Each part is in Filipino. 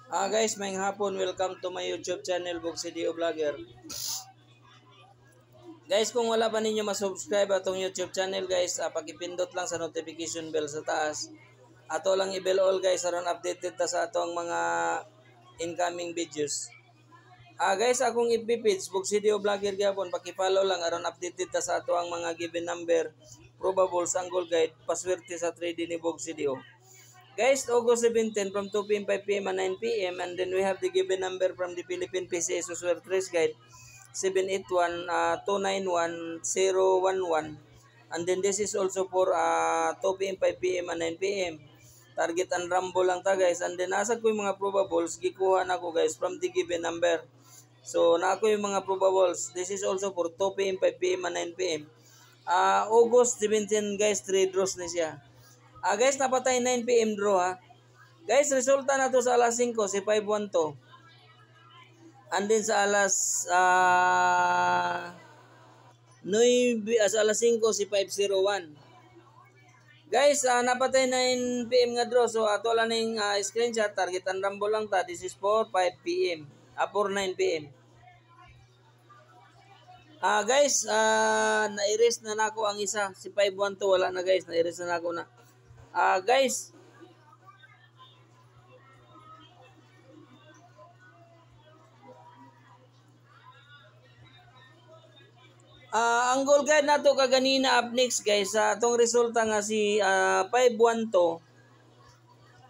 Guys, may hapon, welcome to my YouTube channel, Bugsidio Vlogger. Guys, kung wala pa ninyo masubscribe atong YouTube channel guys, pakipindot lang sa notification bell sa taas. Ato lang i-bell all guys, aron updated ta sa atong mga incoming videos. Guys, akong FB page, Bugsidio Vlogger gyapon, paki-follow lang aron updated ta sa ato ang mga given number, probables, angle guide, paswerte sa 3D ni Bugsidio. Guys, August 17 from 2 p.m., 5 p.m. and 9 p.m. And then we have the given number from the Philippine PCA Software Trace Guide 781-291-011. And then this is also for 2 p.m., 5 p.m. and 9 p.m. Target and rumble lang ta guys. And then nasa ko yung mga probables, gikuha na ko guys from the given number. So na ako yung mga probables. This is also for 2 p.m., 5 p.m. and 9 p.m. August 17 guys, 3 draws na siya. Guys, napatay 9 p.m. draw ha. Guys, resulta na to sa alas 5, si 5-1 to. And then sa alas 9, sa alas 5, si 5-0-1. Guys, napatay 9 p.m. nga draw. So, ato lang ng screenshot. Target and rumble lang ta. This is for 5 p.m. For 9 p.m. Guys, na-erase na nako ang isa. Si 5-1 to, wala na guys. Na-erase na nako na. Guys, ang goal guide nato kaganina up next guys. Atong resulta nga si 5-1 to.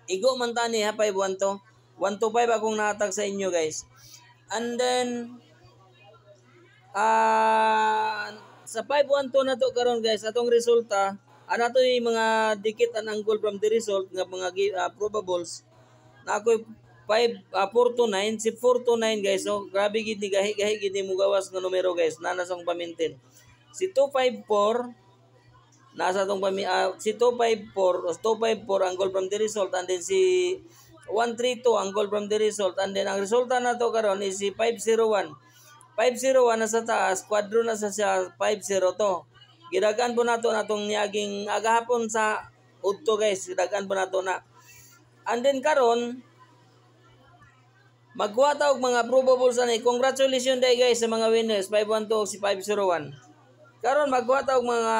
Igo man tani ha 5-1 to. 1-5 akong nahatag sa inyo guys. And then sa 5-1 to na to karon guys, atong resulta to yung mga dikit and angle from the result nga mga probables. Na ako 4-9, si 4-9 guys. So grabe gid ni gahi gid ni mo gawas nga numero guys. Nanasang pamintin. Si 254 nasa tong si 254 ang goal from the result, and then si 132 ang goal from the result, and then ang resulta na to karon is si 501 na sa taas, kwadro na sa siya 5-0 to. Gidagan po nato natong niaging agahapon sa udto guys, gidagan po nato na. And then karon magkuha ta og mga probables ani. Congratulations day guys sa mga winners 512 si 501. Karon magkuha ta og mga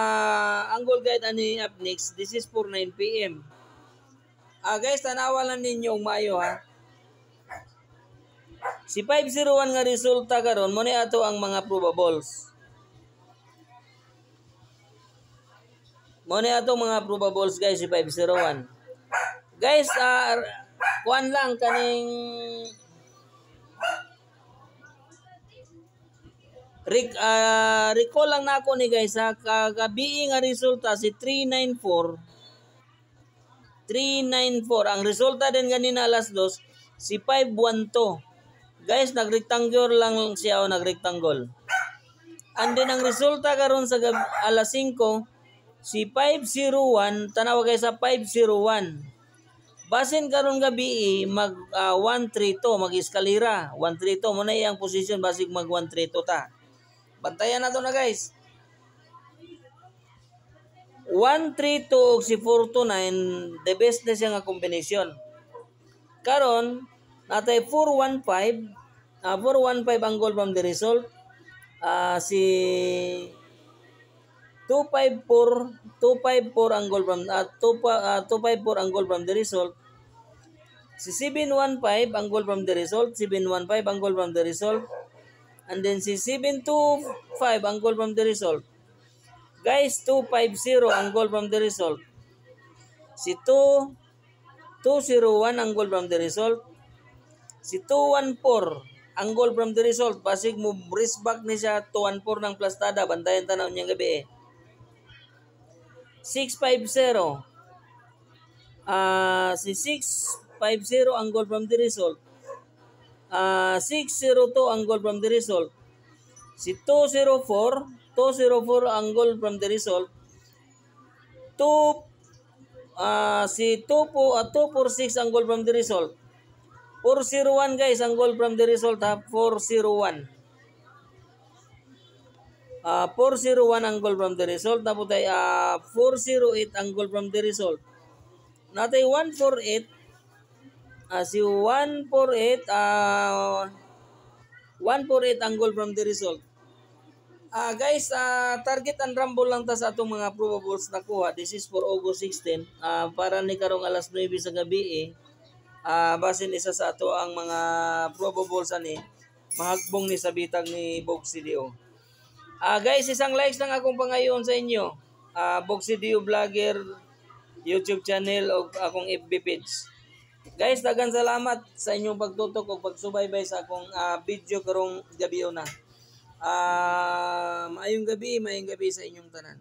angle guide ani up next. This is for 9 p.m. Guys, tanawa lang ninyo og maayo ha. Si 501 nga resulta karon mo ni ato ang mga probables. Mo ni ato mga probables guys si 501. Guys, kuan lang kaning recall lang nako ni guys ha, kagabi nga resulta si 394 ang resulta din ganina alas 2 si 512 guys. Nagrectangle lang siya o nagrectangle. And then ang resulta karon sa alas 5 si 501, tanawa guys sa 501. Basin karon gabi mag 132 mag-eskalera 132 mo na iyang position basig mag 132 ta. Bantayan na to na guys. 132 og si 429 the best na siya nga kombinasyon. Karon natay 415 ang goal from the result. Si 254 ang goal from 254 ang goal from the result. Si 715 ang goal from the result, 715 ang goal from the result. And then si 725 ang goal from the result. Guys, 250 ang goal from the result. Si 201 ang goal from the result. Si 214 ang goal from the result. Basig mo wrist back ni siya 214 ng plastada. Bantayan tanaw niya gabi 650. Si 650 ang goal from the result. 602 ang goal from the result. Si 204 ang goal from the result. Si 246 ang goal from the result. 401 guys ang goal from the result ha. 401 ang goal from the result. Naputay 408 ang goal from the result. Natay 148 Si 148 148 ang goal from the result. Guys, target and rumble lang ta sa atong mga probables na kuha. This is for August 16. Para ni karong alas 9 sa gabi basin isa sa ato ang mga probables ani mahagbong ni sa bitag ni Boxy Dio. Guys, isang likes lang akong pangayon sa inyo. Boxy Dio Vlogger YouTube channel o akong FB page. Guys, daghang salamat sa inyong pagtutok o pagsubaybay sa akong video karong gabi na. Maayong gabi sa inyong tanan.